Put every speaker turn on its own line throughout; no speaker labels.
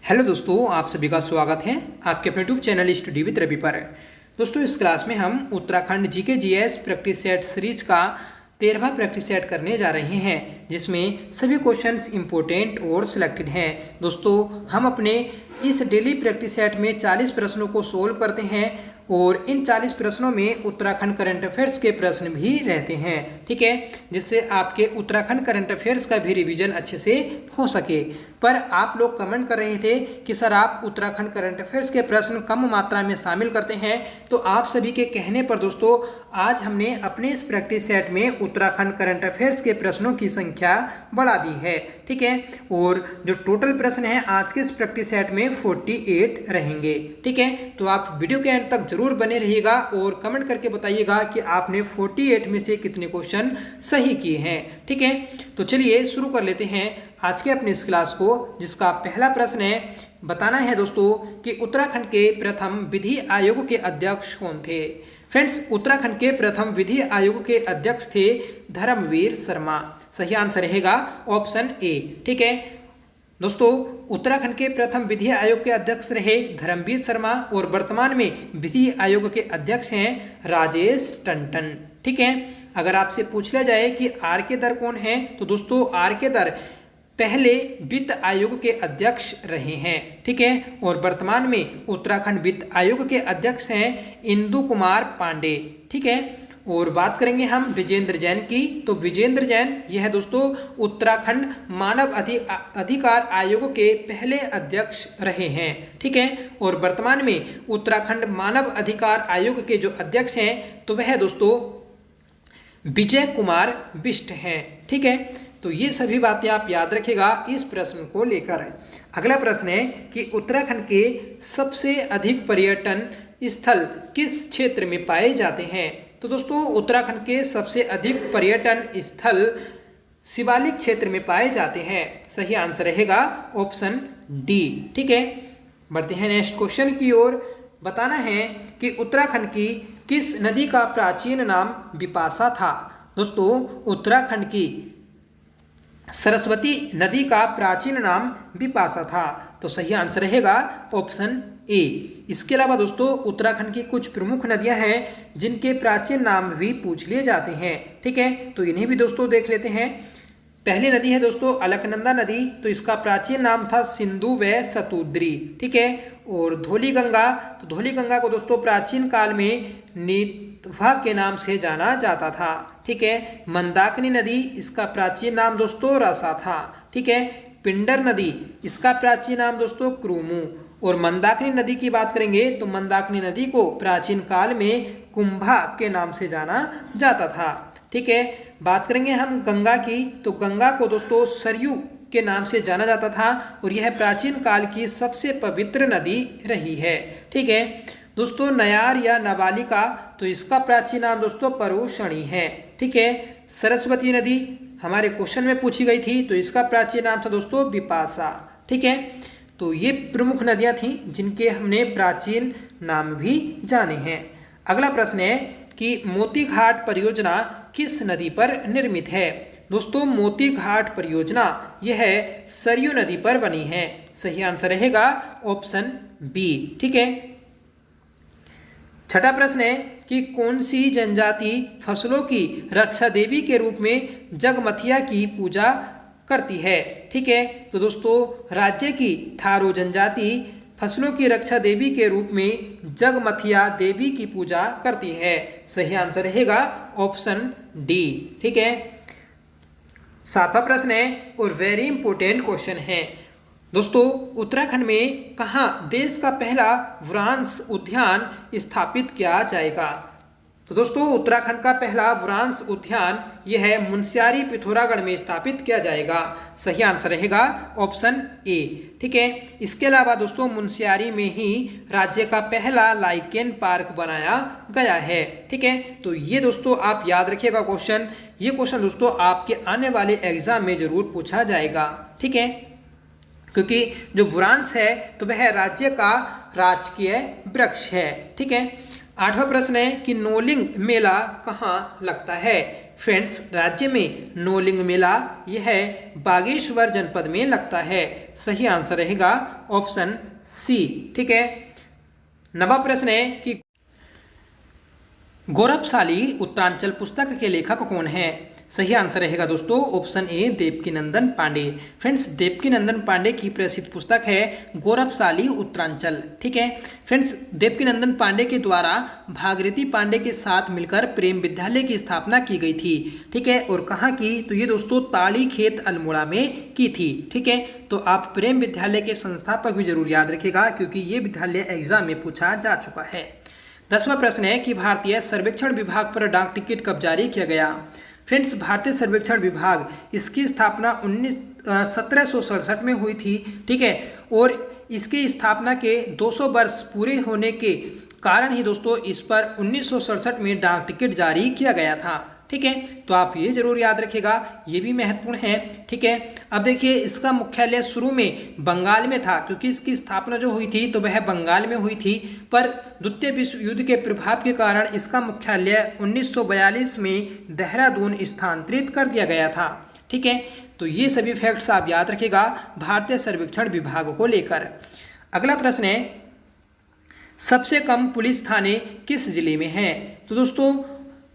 Hello दोस्तों, आप सभी का स्वागत है आपके अपने YouTube channel study with Ravi पर। दोस्तों, इस क्लास में हम Uttarakhand GK GS practice set series का 13वां प्रैक्टिस सेट करने जा रहे हैं, जिसमें सभी क्वेश्चंस इंपॉर्टेंट और सिलेक्टेड हैं। दोस्तों, हम अपने इस डेली प्रैक्टिस सेट में 40 प्रश्नों को सोल्व करते हैं और इन 40 प्रश्नों में उत्तराखंड करंट अफेयर्स के प्रश्न भी रहते हैं, ठीक है, जिससे आपके उत्तराखंड करंट अफेयर्स का भी रिवीजन अच्छे से हो सके। पर आप लोग कमेंट कर रहे थे कि सर आप उत्तराखंड करंट अफेयर्स के प्रश्न कम मात्रा में शामिल करते हैं, तो आप सभी के कहने पर दोस्तों आज हमने अपने इस प्रैक्टिस सेट में उत्तराखंड करंट अफेयर्स के प्रश्नों की संख्या बढ़ा दी है, ठीक है। और जो टोटल प्रश्न है आज के इस प्रैक्टिस सेट में 48 रहेंगे, ठीक है। तो आप वीडियो के एंड तक जरूर बने रहिएगा और कमेंट करके बताइएगा कि आपने 48 में से कितने क्वेश्चन सही किए हैं, ठीक है। तो चलिए शुरू कर लेते हैं आज के अपने इस क्लास को, जिसका पहला प्रश्न है, बताना है दोस्तों कि उत्तराखंड के प्रथम विधि आयोग के अध्यक्ष कौन थे। फ्रेंड्स, उत्तराखंड के प्रथम विधि आयोग के अध्यक्ष थे धर्मवीर शर्मा। सही आंसर रहेगा ऑप्शन ए, ठीक है। दोस्तों, उत्तराखंड के प्रथम विधि आयोग के अध्यक्ष रहे धर्मवीर शर्मा और वर्तमान में विधि आयोग के अध्यक्ष हैं राजेश टंडन, ठीक है। अगर आपसे पूछ लिया जाए कि आर के दर कौन है, तो दोस्तों आर के दर पहले वित्त आयोग के अध्यक्ष रहे हैं, ठीक है। और वर्तमान में उत्तराखंड वित्त आयोग के अध्यक्ष हैं इंदु कुमार पांडे, ठीक है। और बात करेंगे हम विजेंद्र जैन की, तो विजेंद्र जैन यह दोस्तों उत्तराखंड मानव अधिकार आयोग के पहले अध्यक्ष रहे हैं, ठीक है। और वर्तमान में उत्तराखंड मानव अधिकार आयोग के जो अध्यक्ष हैं तो वह दोस्तों विजय कुमार बिष्ट हैं, ठीक है। तो ये सभी बातें आप याद रखिएगा इस प्रश्न को लेकर। अगला प्रश्न है कि उत्तराखंड के सबसे अधिक पर्यटन स्थल किस क्षेत्र में पाए जाते हैं। तो दोस्तों उत्तराखंड के सबसे अधिक पर्यटन स्थल शिवालिक क्षेत्र में पाए जाते हैं। सही आंसर रहेगा ऑप्शन डी, ठीक है। बढ़ते हैं नेक्स्ट क्वेश्चन की ओर। बताना है कि उत्तराखंड की किस नदी का प्राचीन नाम बिपाशा था। दोस्तों उत्तराखंड की सरस्वती नदी का प्राचीन नाम बिपाशा था, तो सही आंसर रहेगा ऑप्शन ए। इसके अलावा दोस्तों उत्तराखंड की कुछ प्रमुख नदियां हैं जिनके प्राचीन नाम भी पूछ लिए जाते हैं, ठीक है। तो इन्हें भी दोस्तों देख लेते हैं। पहली नदी है दोस्तों अलकनंदा नदी, तो इसका प्राचीन नाम था सिंधु व सतुद्री, ठीक है। और धौली गंगा, तो धौली गंगा को दोस्तों प्राचीन काल में नीतवा के नाम से जाना जाता था, ठीक है। मंदाकिनी नदी, इसका प्राचीन नाम दोस्तों रसा था, ठीक है। पिंडर नदी, इसका प्राचीन नाम दोस्तों क्रूमू। और मंदाकिनी नदी की बात करेंगे तो मंदाकिनी नदी को प्राचीन काल में कुंभा के नाम से जाना जाता था, ठीक है। बात करेंगे हम गंगा की, तो गंगा को दोस्तों सरयू के नाम से जाना जाता था और यह प्राचीन काल की सबसे पवित्र नदी रही है, ठीक है। दोस्तों नयार या नाबालिका, तो इसका प्राचीन नाम दोस्तों परुषणी है, ठीक है। सरस्वती नदी हमारे क्वेश्चन में पूछी गई थी, तो इसका प्राचीन नाम था दोस्तों बिपाशा, ठीक है। तो ये प्रमुख नदियां थीं जिनके हमने प्राचीन नाम भी जाने हैं। अगला प्रश्न है कि मोती घाट परियोजना किस नदी पर निर्मित है। दोस्तों मोती घाट परियोजना यह सरयू नदी पर बनी है। सही आंसर रहेगा ऑप्शन बी, ठीक है। छठा प्रश्न है कि कौन सी जनजाति फसलों की रक्षा देवी के रूप में जगमथिया की पूजा करती है, ठीक है। तो दोस्तों राज्य की थारू जनजाति फसलों की रक्षा देवी के रूप में जगमथिया देवी की पूजा करती है। सही आंसर रहेगा ऑप्शन डी, ठीक है। सातवां प्रश्न है और वेरी इंपॉर्टेंट क्वेश्चन है दोस्तों, उत्तराखंड में कहाँ देश का पहला वृक्ष उद्यान स्थापित किया जाएगा। तो दोस्तों उत्तराखंड का पहला वृक्ष उद्यान यह मुनस्यारी पिथौरागढ़ में स्थापित किया जाएगा। सही आंसर रहेगा ऑप्शन ए, ठीक है। इसके अलावा दोस्तों मुनस्यारी में ही राज्य का पहला लाइकेन पार्क बनाया गया है, ठीक है। तो ये दोस्तों आप याद रखिएगा क्वेश्चन, ये क्वेश्चन दोस्तों आपके आने वाले एग्जाम में जरूर पूछा जाएगा, ठीक है। क्योंकि जो वृक्ष है तो वह राज्य का राजकीय वृक्ष है, ठीक है। आठवां प्रश्न है कि नोलिंग मेला कहाँ लगता है। फ्रेंड्स, राज्य में नौलिंग मेला यह बागेश्वर जनपद में लगता है। सही आंसर रहेगा ऑप्शन सी। ठीक है, नवा प्रश्न है कि गौरवशाली उत्तरांचल पुस्तक के लेखक कौन है। सही आंसर रहेगा दोस्तों option A Devkinandan Pandey. Friends, Devkinandan Pandey की प्रसिद्ध पुस्तक है गौरवशाली उत्तरांचल। ठीक है फ्रेंड्स, देवकीनंदन पांडे के द्वारा भागीरथी पांडे के साथ मिलकर प्रेम विद्यालय की स्थापना की गई थी। ठीक है, और कहाँ की, तो ये दोस्तों ताली खेत अल्मोड़ा में की थी। ठीक है, तो आप प्रेम विद्यालय के संस्थापक भी जरूर याद रखिएगा क्योंकि ये विद्यालय एग्जाम में पूछा जा चुका है। 10वां प्रश्न है कि भारतीय सर्वेक्षण विभाग पर डाक टिकट कब जारी किया गया। फ्रेंड्स, भारतीय सर्वेक्षण विभाग इसकी स्थापना 1767 में हुई थी। ठीक है, और इसकी स्थापना के 200 वर्ष पूरे होने के कारण ही दोस्तों इस पर 1967 में डाक टिकट जारी किया गया था। ठीक है, तो आप ये जरूर याद रखिएगा, ये भी महत्वपूर्ण है। ठीक है, अब देखिए इसका मुख्यालय शुरू में बंगाल में था क्योंकि इसकी स्थापना जो हुई थी तो वह बंगाल में हुई थी, पर द्वितीय विश्व युद्ध के प्रभाव के कारण इसका मुख्यालय 1942 में देहरादून स्थानांतरित कर दिया गया था। ठीक है, तो ये सभी फैक्ट्स आप याद रखिएगा भारतीय सर्वेक्षण विभाग को लेकर। अगला प्रश्न है सबसे कम पुलिस थाने किस जिले में है। तो दोस्तों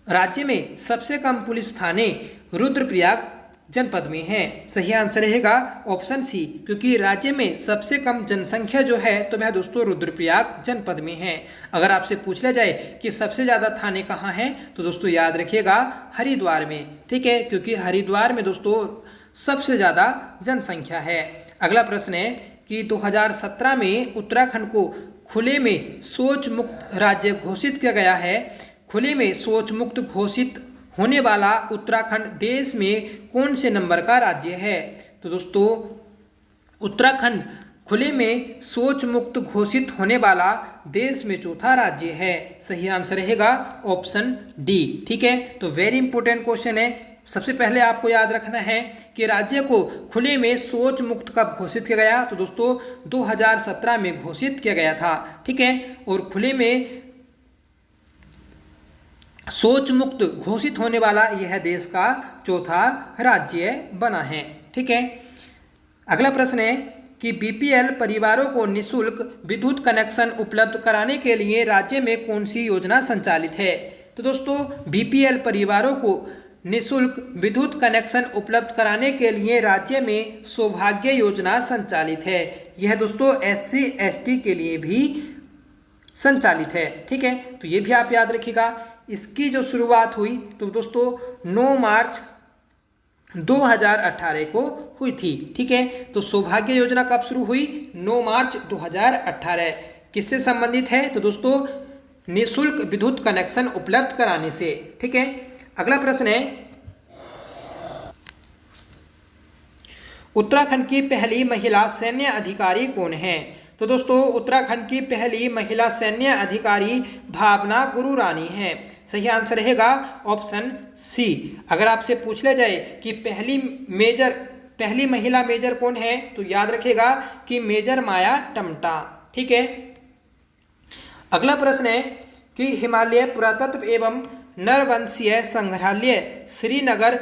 राज्य में सबसे कम पुलिस थाने रुद्रप्रयाग जनपद में है। सही आंसर रहेगा ऑप्शन सी, क्योंकि राज्य में सबसे कम जनसंख्या जो है तो वह दोस्तों रुद्रप्रयाग जनपद में है। अगर आपसे पूछ लिया जाए कि सबसे ज़्यादा थाने कहाँ हैं तो दोस्तों याद रखिएगा हरिद्वार में। ठीक है, क्योंकि हरिद्वार में दोस्तों सबसे ज़्यादा जनसंख्या है। अगला प्रश्न है कि 2017 में उत्तराखंड को खुले में शौच मुक्त राज्य घोषित किया गया है। खुले में शौच मुक्त घोषित होने वाला उत्तराखंड देश में कौन से नंबर का राज्य है। तो दोस्तों उत्तराखंड खुले में शौच मुक्त घोषित होने वाला देश में चौथा राज्य है। सही आंसर रहेगा ऑप्शन डी। ठीक है, तो वेरी इंपॉर्टेंट क्वेश्चन है। सबसे पहले आपको याद रखना है कि राज्य को खुले में शौच मुक्त कब घोषित किया गया। तो दोस्तों 2017 में घोषित किया गया था। ठीक है, और खुले में शौच मुक्त घोषित होने वाला यह देश का चौथा राज्य बना है। ठीक है, अगला प्रश्न है कि बीपीएल परिवारों को निःशुल्क विद्युत कनेक्शन उपलब्ध कराने के लिए राज्य में कौन सी योजना संचालित है। तो दोस्तों बीपीएल परिवारों को निःशुल्क विद्युत कनेक्शन उपलब्ध कराने के लिए राज्य में सौभाग्य योजना संचालित है। यह दोस्तों SC ST के लिए भी संचालित है। ठीक है, तो ये भी आप याद रखिएगा। इसकी जो शुरुआत हुई तो दोस्तों 9 मार्च 2018 को हुई थी। ठीक है, तो सौभाग्य योजना कब शुरू हुई, 9 मार्च 2018। किससे संबंधित है, तो दोस्तों निःशुल्क विद्युत कनेक्शन उपलब्ध कराने से। ठीक है, अगला प्रश्न है उत्तराखंड की पहली महिला सैन्य अधिकारी कौन है। तो दोस्तों उत्तराखंड की पहली महिला सैन्य अधिकारी भावना गुरु रानी है। सही आंसर रहेगा ऑप्शन सी। अगर आपसे पूछ लिया जाए कि पहली महिला मेजर कौन है तो याद रखिएगा कि मेजर माया टमटा। ठीक है, अगला प्रश्न है कि हिमालय पुरातत्व एवं नरवंशीय संग्रहालय श्रीनगर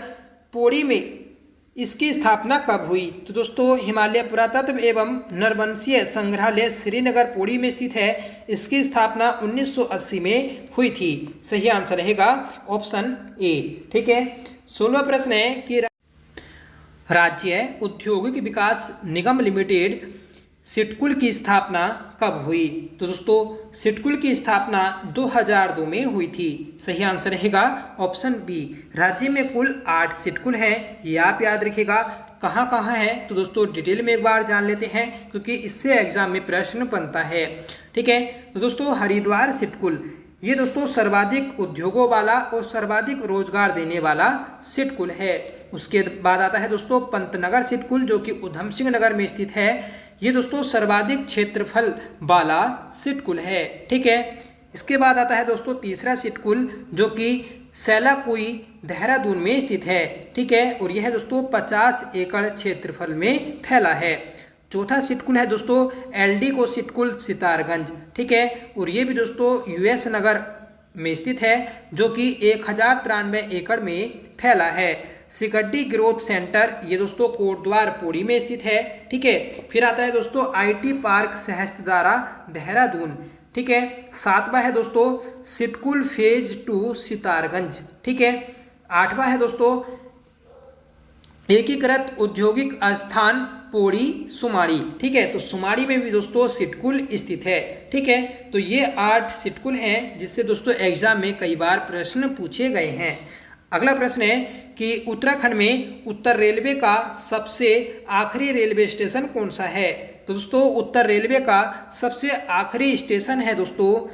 पौड़ी में इसकी स्थापना कब हुई। तो दोस्तों हिमालय पुरातत्व एवं नरवंशीय संग्रहालय श्रीनगर पौड़ी में स्थित है। इसकी स्थापना 1980 में हुई थी। सही आंसर रहेगा ऑप्शन ए। ठीक है, 16वां प्रश्न है कि राज्य औद्योगिक विकास निगम लिमिटेड सिडकुल की स्थापना कब हुई। तो दोस्तों सिडकुल की स्थापना 2002 में हुई थी। सही आंसर रहेगा ऑप्शन बी। राज्य में कुल 8 सिडकुल हैं, ये आप याद रखिएगा। कहाँ कहाँ है तो दोस्तों डिटेल में एक बार जान लेते हैं क्योंकि इससे एग्जाम में प्रश्न बनता है। ठीक है, तो दोस्तों हरिद्वार सिडकुल ये दोस्तों सर्वाधिक उद्योगों वाला और सर्वाधिक रोजगार देने वाला सिडकुल है। उसके बाद आता है दोस्तों पंतनगर सिडकुल जो कि उधम सिंह नगर में स्थित है। ये दोस्तों सर्वाधिक क्षेत्रफल वाला सिडकुल है। ठीक है, इसके बाद आता है दोस्तों तीसरा सिडकुल जो कि सैलाकुई देहरादून में स्थित है। ठीक है, और यह दोस्तों 50 एकड़ क्षेत्रफल में फैला है। चौथा सिडकुल है दोस्तों एल्डिको सिडकुल सितारगंज। ठीक है, और ये भी दोस्तों US नगर में स्थित है, जो कि 1093 एकड़ में फैला है। सिकड्डी ग्रोथ सेंटर ये दोस्तों कोटद्वार पौड़ी में स्थित है। ठीक है, फिर आता है दोस्तों IT पार्क सहस्त्रधारा देहरादून। ठीक है, 7वां है दोस्तों सिटकुल फेज 2 सितारगंज। ठीक है, 8वां है दोस्तों एकीकृत औद्योगिक स्थान पौड़ी सुमाड़ी। ठीक है, तो सुमाड़ी में भी दोस्तों सिटकुल स्थित है। ठीक है, तो ये 8 सिटकुल हैं जिससे दोस्तों एग्जाम में कई बार प्रश्न पूछे गए हैं। अगला प्रश्न है कि उत्तराखंड में उत्तर रेलवे का सबसे आखिरी रेलवे स्टेशन कौन सा है। तो दोस्तों उत्तर रेलवे का सबसे आखिरी स्टेशन है दोस्तों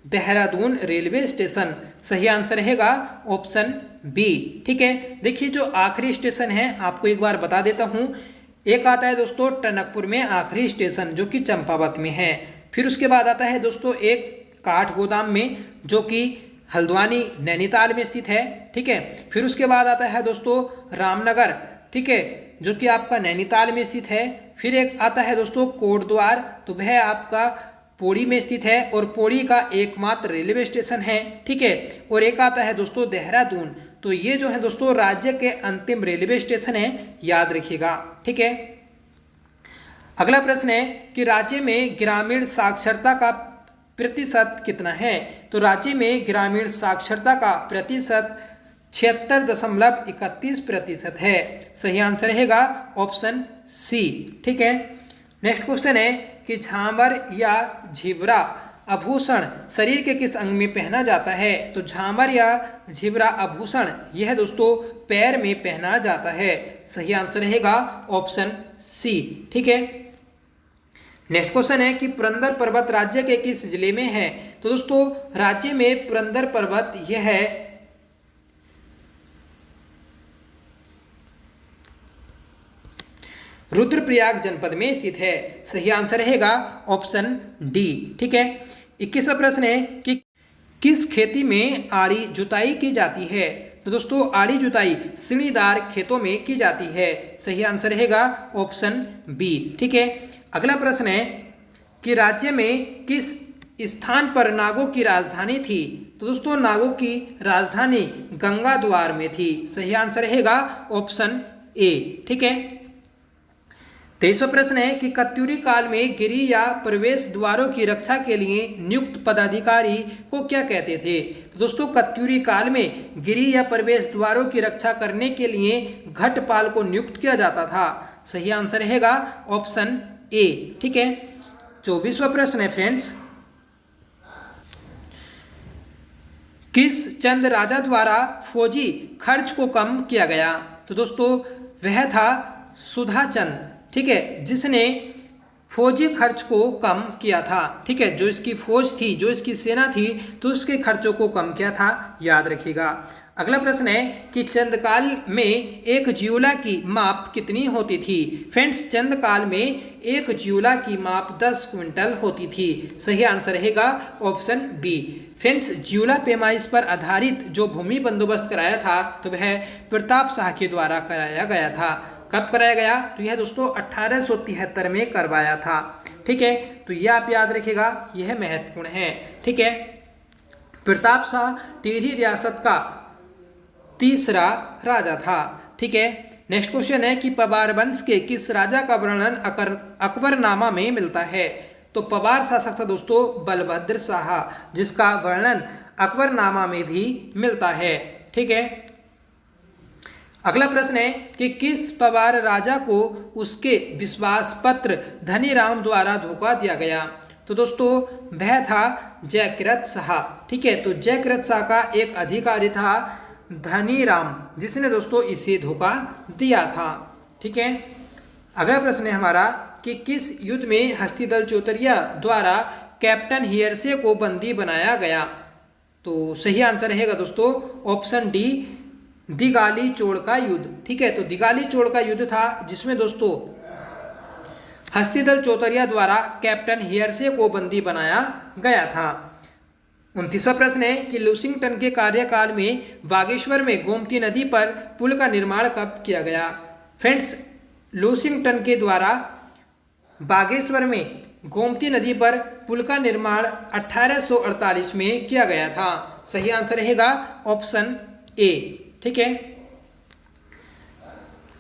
देहरादून रेलवे स्टेशन। सही आंसर रहेगा ऑप्शन बी। ठीक है, देखिए जो आखिरी स्टेशन है आपको एक बार बता देता हूँ। एक आता है दोस्तों टनकपुर में आखिरी स्टेशन जो कि चंपावत में है। फिर उसके बाद आता है दोस्तों एक काठगोदाम में जो कि हल्द्वानी नैनीताल में स्थित है। ठीक है, फिर उसके बाद आता है दोस्तों रामनगर। ठीक है, जो कि आपका नैनीताल में स्थित है। फिर एक आता है दोस्तों कोटद्वार, तो वह आपका पौड़ी में स्थित है और पौड़ी का एकमात्र रेलवे स्टेशन है। ठीक है, और एक आता है दोस्तों देहरादून। तो ये जो है दोस्तों राज्य के अंतिम रेलवे स्टेशन है, याद रखिएगा। ठीक है, अगला प्रश्न है कि राज्य में ग्रामीण साक्षरता का प्रतिशत कितना है। तो राज्य में ग्रामीण साक्षरता का प्रतिशत 76.31% है। सही आंसर रहेगा ऑप्शन सी। ठीक है, नेक्स्ट क्वेश्चन है कि झामर या झिवरा आभूषण शरीर के किस अंग में पहना जाता है। तो झामर या झिवरा आभूषण यह दोस्तों पैर में पहना जाता है। सही आंसर रहेगा ऑप्शन सी। ठीक है, नेक्स्ट क्वेश्चन है कि पुरंदर पर्वत राज्य के किस जिले में है। तो दोस्तों राज्य में पुरंदर पर्वत यह है रुद्रप्रयाग जनपद में स्थित है। सही आंसर रहेगा ऑप्शन डी। ठीक है, 21वां प्रश्न है कि किस खेती में आड़ी जुताई की जाती है। तो दोस्तों आड़ी जुताई सीढ़ीदार खेतों में की जाती है। सही आंसर रहेगा ऑप्शन बी। ठीक है, अगला प्रश्न है कि राज्य में किस स्थान पर नागों की राजधानी थी। तो दोस्तों नागों की राजधानी गंगाद्वार में थी। सही आंसर रहेगा ऑप्शन ए। ठीक है, 23वां प्रश्न है कि कत्यूरी काल में गिरी या प्रवेश द्वारों की रक्षा के लिए नियुक्त पदाधिकारी को क्या कहते थे। तो दोस्तों कत्यूरी काल में गिरी या प्रवेश द्वारों की रक्षा करने के लिए घटपाल को नियुक्त किया जाता था। सही आंसर रहेगा ऑप्शन ए। ठीक है, 24वां प्रश्न है फ्रेंड्स, किस चंद राजा द्वारा फौजी खर्च को कम किया गया। तो दोस्तों वह था सुधाचंद। ठीक है, जिसने फौजी खर्च को कम किया था। ठीक है, जो इसकी फौज थी, जो इसकी सेना थी, तो उसके खर्चों को कम किया था, याद रखिएगा। अगला प्रश्न है कि चंदकाल में एक ज्यूला की माप कितनी होती थी। फ्रेंड्स चंदकाल में एक ज्यूला की माप 10 क्विंटल होती थी। सही आंसर रहेगा ऑप्शन बी। फ्रेंड्स ज्यूला पैमाइश पर आधारित जो भूमि बंदोबस्त कराया था तो वह प्रताप शाह के द्वारा कराया गया था। कब कराया गया। तो यह दोस्तों 1873 में करवाया था। ठीक है, तो यह आप याद रखिएगा, यह महत्वपूर्ण है। ठीक है, प्रताप शाह टिहरी रियासत का तीसरा राजा था। ठीक है, नेक्स्ट क्वेश्चन है कि पवार वंश के किस राजा का वर्णन अकबरनामा में मिलता है। तो पवार शासक था दोस्तों बलभद्र शाह, जिसका वर्णन अकबरनामा में भी मिलता है। ठीक है, अगला प्रश्न है कि किस पवार राजा को उसके विश्वास पत्र धनीराम द्वारा धोखा दिया गया। तो दोस्तों वह था जयकृत शाह। ठीक है, तो जयकृत शाह का एक अधिकारी था धनीराम, जिसने दोस्तों इसे धोखा दिया था। ठीक है, अगला प्रश्न है हमारा कि किस युद्ध में हस्तिदल चौतरिया द्वारा कैप्टन हियरसे को बंदी बनाया गया। तो सही आंसर रहेगा दोस्तों ऑप्शन डी, दिगाली चोड़ का युद्ध। ठीक है, तो दिगाली चोड़ का युद्ध था जिसमें दोस्तों हस्तिदल चौतरिया द्वारा कैप्टन हियरसे को बंदी बनाया गया था। 29वां प्रश्न है कि लूसिंगटन के कार्यकाल में बागेश्वर में गोमती नदी पर पुल का निर्माण कब किया गया। फ्रेंड्स लूसिंगटन के द्वारा बागेश्वर में गोमती नदी पर पुल का निर्माण 1848 में किया गया था। सही आंसर रहेगा ऑप्शन ए। ठीक है,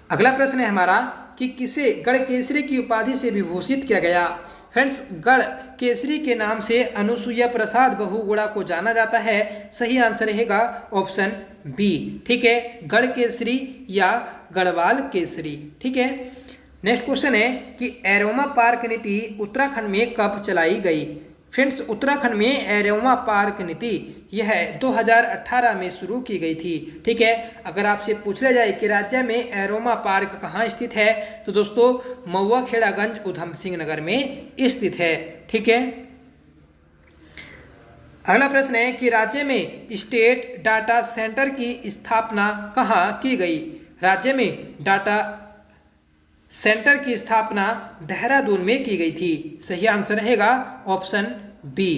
अगला प्रश्न है हमारा कि किसे गढ़ केसरी की उपाधि से विभूषित किया गया। फ्रेंड्स, गढ़ केसरी के नाम से अनुसुईया प्रसाद बहुगुणा को जाना जाता है। सही आंसर रहेगा ऑप्शन बी। ठीक है, गढ़ केसरी या गढ़वाल केसरी। ठीक है, नेक्स्ट क्वेश्चन है कि एरोमा पार्क नीति उत्तराखंड में कब चलाई गई। फ्रेंड्स, उत्तराखंड में एरोमा पार्क नीति यह 2018 में शुरू की गई थी। ठीक है, अगर आपसे पूछा जाए कि राज्य में एरोमा पार्क कहाँ स्थित है तो दोस्तों महुआ खेड़ागंज उधम सिंह नगर में स्थित है। ठीक है, अगला प्रश्न है कि राज्य में स्टेट डाटा सेंटर की स्थापना कहाँ की गई। राज्य में डाटा सेंटर की स्थापना देहरादून में की गई थी। सही आंसर रहेगा ऑप्शन बी।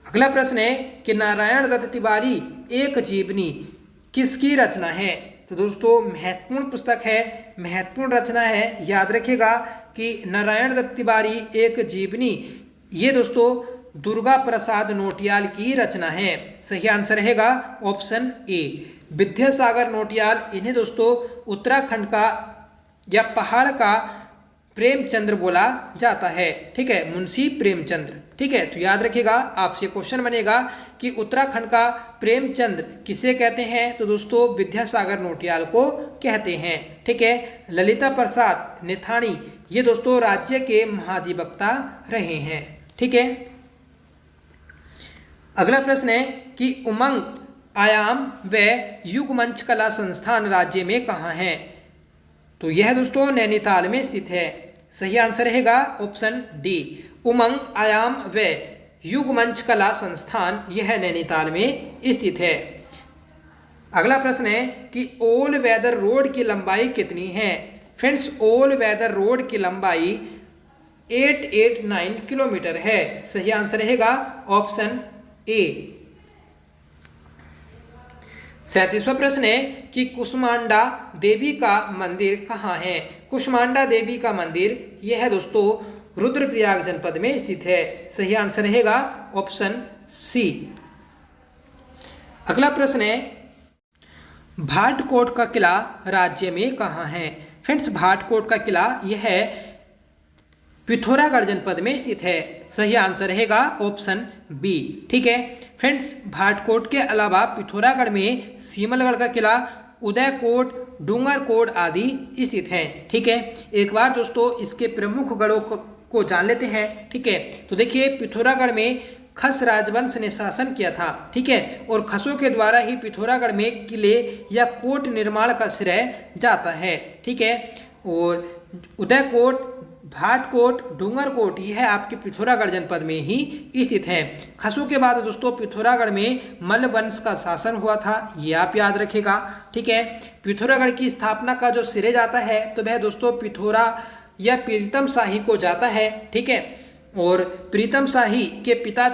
अगला प्रश्न है कि नारायण दत्त तिवारी एक जीवनी किसकी रचना है। तो दोस्तों महत्वपूर्ण पुस्तक है, महत्वपूर्ण रचना है, याद रखिएगा कि नारायण दत्त तिवारी एक जीवनी ये दोस्तों दुर्गा प्रसाद नोटियाल की रचना है। सही आंसर रहेगा ऑप्शन ए। विद्यासागर नोटियाल, इन्हें दोस्तों उत्तराखंड का या पहाड़ का प्रेमचंद्र बोला जाता है। ठीक है, मुंशी प्रेमचंद्र। ठीक है, तो याद रखिएगा, आपसे क्वेश्चन बनेगा कि उत्तराखंड का प्रेमचंद्र किसे कहते हैं। तो दोस्तों विद्यासागर नोटियाल को कहते हैं। ठीक है, ललिता प्रसाद नेथानी ये दोस्तों राज्य के महाधिवक्ता रहे हैं। ठीक है, अगला प्रश्न है कि उमंग आयाम व युगमंच कला संस्थान राज्य में कहाँ है। तो यह दोस्तों नैनीताल में स्थित है। सही आंसर रहेगा ऑप्शन डी। उमंग आयाम व युगमंच कला संस्थान यह नैनीताल में स्थित है। अगला प्रश्न है कि ऑल वेदर रोड की लंबाई कितनी है। फ्रेंड्स, ऑल वेदर रोड की लंबाई 889 किलोमीटर है। सही आंसर रहेगा ऑप्शन ए। 37वां प्रश्न है कि कुष्मांडा देवी का मंदिर कहाँ है। कुष्मांडा देवी का मंदिर यह है दोस्तों रुद्रप्रयाग जनपद में स्थित है। सही आंसर रहेगा ऑप्शन सी। अगला प्रश्न है भाटकोट का किला राज्य में कहाँ है। फ्रेंड्स, भाटकोट का किला यह पिथौरागढ़ जनपद में स्थित है। सही आंसर रहेगा ऑप्शन बी। ठीक है फ्रेंड्स, भाटकोट के अलावा पिथौरागढ़ में सीमलगढ़ का किला, उदयकोट, डूंगरकोट आदि स्थित हैं। ठीक है, एक बार दोस्तों इसके प्रमुख गढ़ों को जान लेते हैं। ठीक है, तो देखिए पिथौरागढ़ में खस राजवंश ने शासन किया था। ठीक है, और खसों के द्वारा ही पिथौरागढ़ में किले या कोट निर्माण का श्रेय जाता है। ठीक है, और उदयकोट, भाटकोट, डूंगरकोट यह आपके पिथौरागढ़ जनपद में ही स्थित है। खसों के बाद दोस्तों पिथौरागढ़ में मल्ल वंश का शासन हुआ था, ये आप याद रखिएगा। ठीक है, पिथौरागढ़ की स्थापना का जो श्रेय जाता है तो वह दोस्तों पिथौरा या प्रीतम शाही को जाता है। ठीक है, और प्रीतम शाही के पिता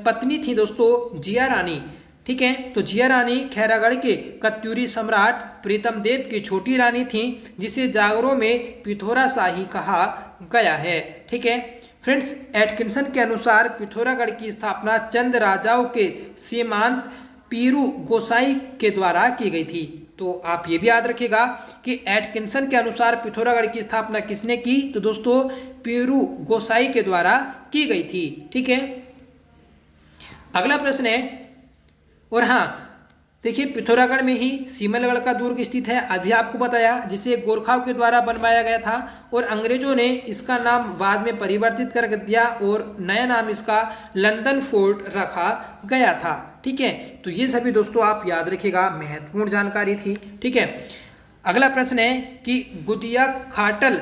पत्नी थी दोस्तों जिया रानी। ठीक है, तो जिया रानी खैरागढ़ के कत्यूरी सम्राट प्रीतम देव की छोटी रानी थी, जिसे जागरों में पिथौरा शाही कहा गया है। ठीक है फ्रेंड्स, एटकिंसन के अनुसार पिथौरागढ़ की स्थापना चंद राजाओं के सीमांत पीरू गोसाई के द्वारा की गई थी। तो आप ये भी याद रखिएगा कि एटकिंसन के अनुसार पिथौरागढ़ की स्थापना किसने की, तो दोस्तों पीरू गोसाई के द्वारा की गई थी। ठीक है, अगला प्रश्न है, और हाँ देखिए पिथौरागढ़ में ही सीमलगढ़ का दुर्ग स्थित है, अभी आपको बताया, जिसे गोरखाओं के द्वारा बनवाया गया था और अंग्रेजों ने इसका नाम बाद में परिवर्तित कर दिया और नया नाम इसका लंदन फोर्ट रखा गया था। ठीक है, तो ये सभी दोस्तों आप याद रखिएगा, महत्वपूर्ण जानकारी थी। ठीक है, अगला प्रश्न है कि गुदिया खाटल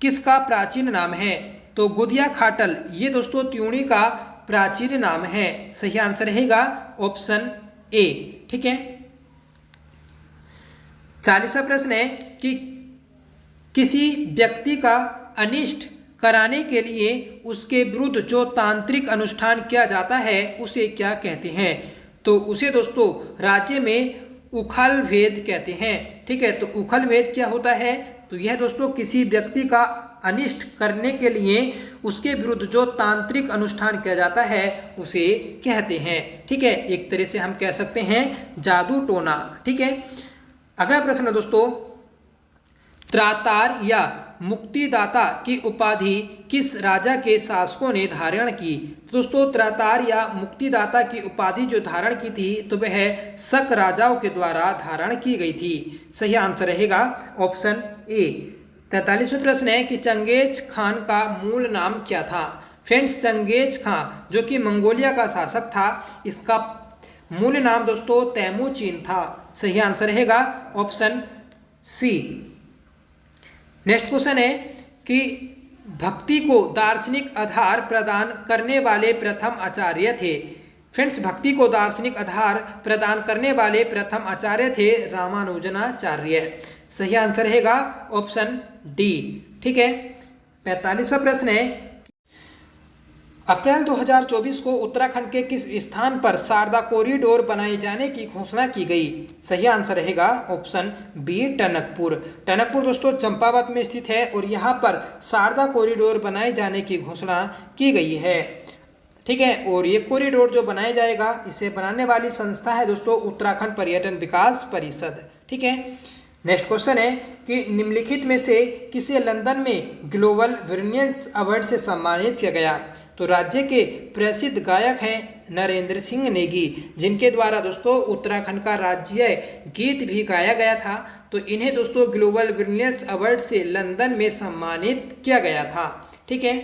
किसका प्राचीन नाम है। तो गुदिया खाटल ये दोस्तों त्यूणी का प्राचीन नाम है। सही आंसर रहेगा ऑप्शन ए। ठीक है, 40वां प्रश्न है कि किसी व्यक्ति का अनिष्ट कराने के लिए उसके विरुद्ध जो तांत्रिक अनुष्ठान किया जाता है उसे क्या कहते हैं। तो उसे दोस्तों राज्य में उखल भेद कहते हैं। ठीक है, तो उखल भेद क्या होता है, तो यह दोस्तों किसी व्यक्ति का अनिष्ट करने के लिए उसके विरुद्ध जो तांत्रिक अनुष्ठान किया जाता है उसे कहते हैं। ठीक है, एक तरह से हम कह सकते हैं जादू टोना। ठीक है, अगला प्रश्न है दोस्तों, त्रातार या मुक्तिदाता की उपाधि किस राजा के शासकों ने धारण की? दोस्तों त्रातार या मुक्तिदाता की उपाधि जो धारण की थी तो वह शक राजाओं के द्वारा धारण की गई थी। सही आंसर रहेगा ऑप्शन ए। 43वां प्रश्न है कि चंगेज खान का मूल नाम क्या था? फ्रेंड्स, चंगेज खान जो कि मंगोलिया का शासक था, इसका मूल नाम दोस्तों तैमूचिन था। सही आंसर रहेगा ऑप्शन सी। नेक्स्ट क्वेश्चन है कि भक्ति को दार्शनिक आधार प्रदान करने वाले प्रथम आचार्य थे। फ्रेंड्स, भक्ति को दार्शनिक आधार प्रदान करने वाले प्रथम आचार्य थे रामानुजनाचार्य। सही आंसर रहेगा ऑप्शन डी। ठीक है, 45वां प्रश्न है, अप्रैल 2024 को उत्तराखंड के किस स्थान पर शारदा कॉरिडोर बनाए जाने की घोषणा की गई? सही आंसर रहेगा ऑप्शन बी टनकपुर। टनकपुर दोस्तों चंपावत में स्थित है और यहाँ पर शारदा कॉरिडोर बनाए जाने की घोषणा की गई है। ठीक है, और ये कॉरिडोर जो बनाया जाएगा इसे बनाने वाली संस्था है दोस्तों उत्तराखंड पर्यटन विकास परिषद। ठीक है, नेक्स्ट क्वेश्चन है कि निम्नलिखित में से किसे लंदन में ग्लोबल ब्रिलियंस अवार्ड से सम्मानित किया गया? तो राज्य के प्रसिद्ध गायक हैं नरेंद्र सिंह नेगी, जिनके द्वारा दोस्तों उत्तराखंड का राज्य गीत भी गाया गया था। तो इन्हें दोस्तों ग्लोबल ब्रिलियंस अवार्ड से लंदन में सम्मानित किया गया था। ठीक है,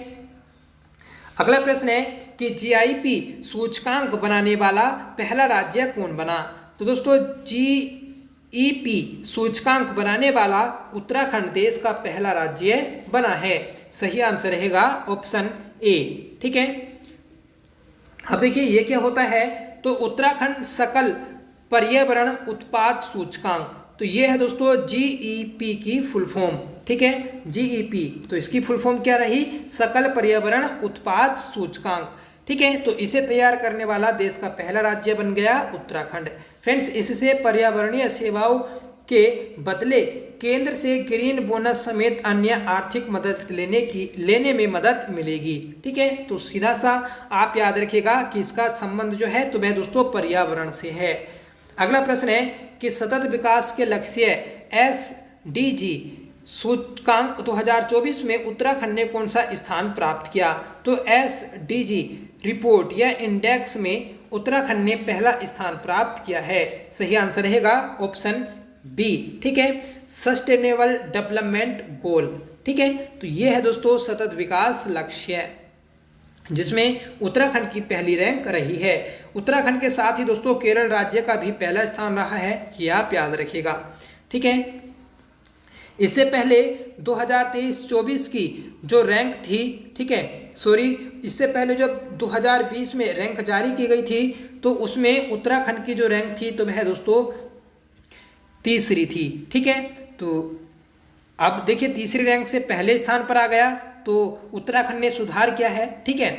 अगला प्रश्न है कि जीआईपी सूचकांक बनाने वाला पहला राज्य कौन बना? तो दोस्तों जीईपी सूचकांक बनाने वाला उत्तराखंड देश का पहला राज्य बना है। सही आंसर रहेगा ऑप्शन ए। ठीक है, अब देखिए ये क्या होता है, तो उत्तराखंड सकल पर्यावरण उत्पाद सूचकांक, तो ये है दोस्तों जीईपी की फुल फॉर्म। ठीक है, जीईपी, तो इसकी फुल फॉर्म क्या रही? सकल पर्यावरण उत्पाद सूचकांक। ठीक है, तो इसे तैयार करने वाला देश का पहला राज्य बन गया उत्तराखंड। फ्रेंड्स, इससे पर्यावरणीय सेवाओं के बदले केंद्र से ग्रीन बोनस समेत अन्य आर्थिक मदद लेने में मदद मिलेगी। ठीक है, तो सीधा सा आप याद रखिएगा कि इसका संबंध जो है तो वह दोस्तों पर्यावरण से है। अगला प्रश्न है कि सतत विकास के लक्ष्य SDG सूचकांक 2024 में उत्तराखंड ने कौन सा स्थान प्राप्त किया? तो SDG रिपोर्ट या इंडेक्स में उत्तराखंड ने पहला स्थान प्राप्त किया है। सही आंसर रहेगा ऑप्शन बी। ठीक है, सस्टेनेबल डेवलपमेंट गोल। ठीक है, तो ये है दोस्तों सतत विकास लक्ष्य, जिसमें उत्तराखंड की पहली रैंक रही है। उत्तराखंड के साथ ही दोस्तों केरल राज्य का भी पहला स्थान रहा है, ये आप याद रखिएगा। ठीक है, इससे पहले 2023-24 की जो रैंक थी, ठीक है, इससे पहले जब 2020 में रैंक जारी की गई थी तो उसमें उत्तराखंड की जो रैंक थी तो वह दोस्तों तीसरी थी। ठीक है, तो अब देखिए तीसरी रैंक से पहले स्थान पर आ गया, तो उत्तराखंड ने सुधार किया है। ठीक है,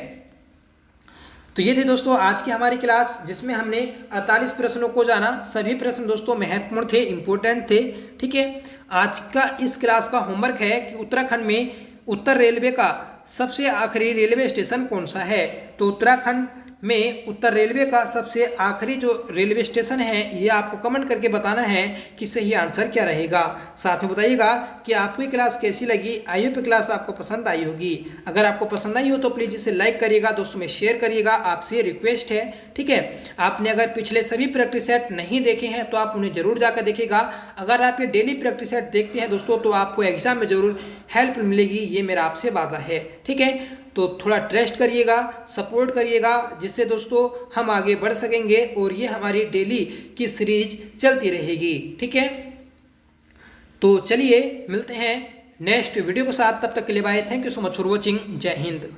तो ये थे दोस्तों आज की हमारी क्लास, जिसमें हमने 48 प्रश्नों को जाना। सभी प्रश्न दोस्तों महत्वपूर्ण थे, इंपॉर्टेंट थे। ठीक है, आज का इस क्लास का होमवर्क है कि उत्तराखंड में उत्तर रेलवे का सबसे आखिरी रेलवे स्टेशन कौन सा है? तो उत्तराखंड में उत्तर रेलवे का सबसे आखिरी जो रेलवे स्टेशन है ये आपको कमेंट करके बताना है कि सही आंसर क्या रहेगा। साथ में बताइएगा कि आपको ये क्लास कैसी लगी। आई होप क्लास आपको पसंद आई होगी। अगर आपको पसंद आई हो तो प्लीज़ इसे लाइक करिएगा, दोस्तों में शेयर करिएगा, आपसे रिक्वेस्ट है। ठीक है, आपने अगर पिछले सभी प्रैक्टिस सेट नहीं देखे हैं तो आप उन्हें जरूर जाकर देखिएगा। अगर आप ये डेली प्रैक्टिस सेट देखते हैं दोस्तों तो आपको एग्जाम में जरूर हेल्प मिलेगी, ये मेरा आपसे वादा है। ठीक है, तो थोड़ा ट्रस्ट करिएगा, सपोर्ट करिएगा, जिससे दोस्तों हम आगे बढ़ सकेंगे और ये हमारी डेली की सीरीज चलती रहेगी। ठीक है, तो चलिए मिलते हैं नेक्स्ट वीडियो के साथ, तब तक के लिए bye. Thank you so much for watching. Jai Hind.